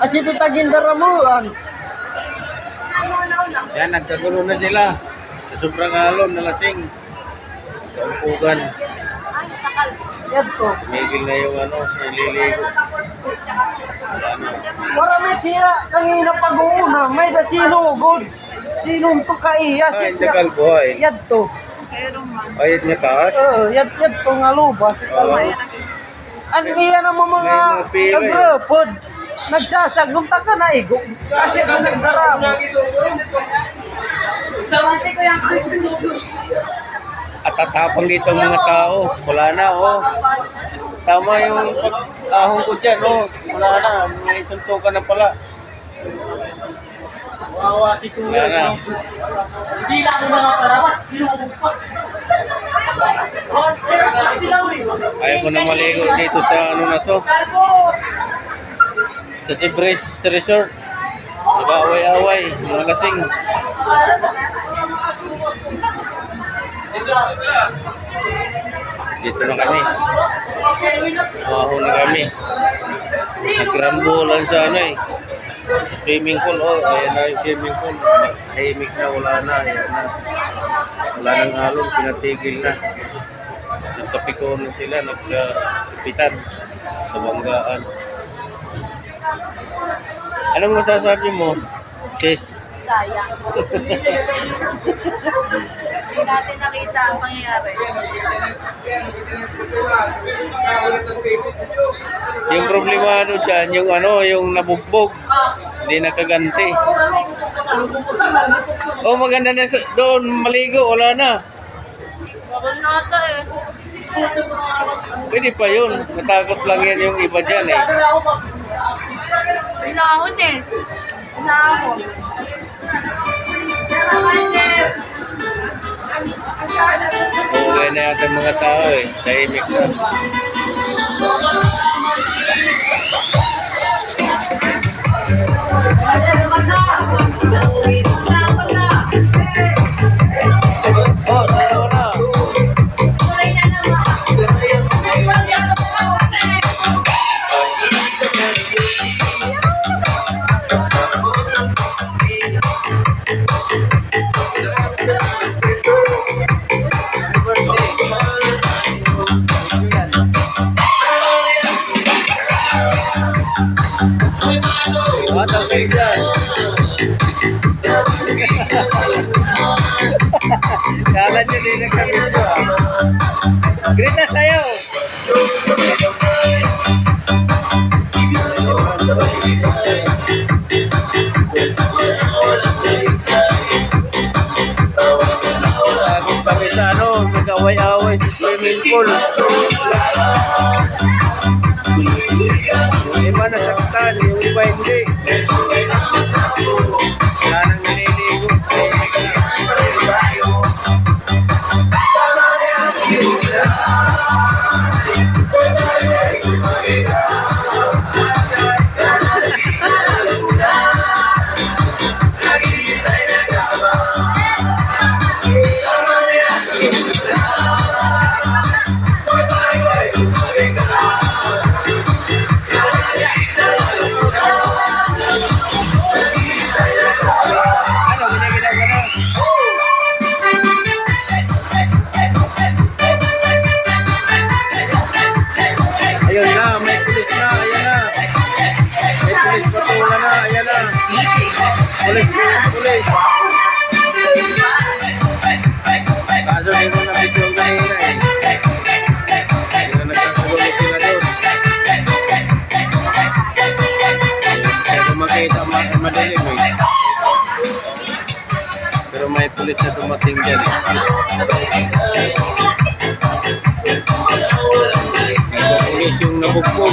Asi titagin daramuan. Yan, nagkagulo na sila. Sa sobrang alon na lasing. Sa upugan. Yan to. Migil na yung ano, nililigo. Marami tira kanina pag-uuna. May da sinugod. Sinong to kaiyas. Ah, hindi kalbuhay. Yan to. Ayat niya taas. Yan to nga lubas. Ano iya naman mga May pira, kagrapod. Nagsasagong ta ka na igo. Kasi kung nagdarama. At tatapang dito ang mga tao. Wala na, oh. Tama yung pag-ahong ko dyan, oh. Wala na, may suntukan na pala. Wawa si Wala na. Hindi lang ako mga parawas. Ayaw ko na maligo dito sa ano na to. Sa Sibris Resort. Diba, away-away. Mga lasing. Dito na kami. Mahuli kami. Nagrambulan sa ano eh. Swimming pool. Oh, ayan na yung swimming pool. Tahimik na, wala na. Ayan na. Wala nang alon, pinatigil na. Nagkapiko na sila, nagkapitan sa banggaan. Anong masasabi mo, sis? Sayang. Hindi natin nakita ang pangyayari. Yung problemado dyan, yung ano, yung nabugbog, hindi nakaganti. Oh, maganda na doon, maligo, wala na. Bakit nata eh? Pwede pa yun, natakot lang yan yung iba dyan eh. Inaahon eh. Inaahon. Uuwi na yata ang mga tao eh, tahimik na. Oh, tayo na. Watang kayo dyan. Kala nyo din ang kami ito ah. Grita sayo! Kung kami sa ano, nag-away-away sa swimming pool. Yung iba nasaktan, yung iba hindi. Wala nang naliligo. Ayun na, may pulis na, ayan na. May pulis patula na, ayan na. Pulis, pulis. Kaso hindi mo na-video ang kanina eh. Hindi na nagkakagulit sila doon. Pero makita, madilim eh. Pero may pulis na dumating dyan eh. Pulis yung nabugbog.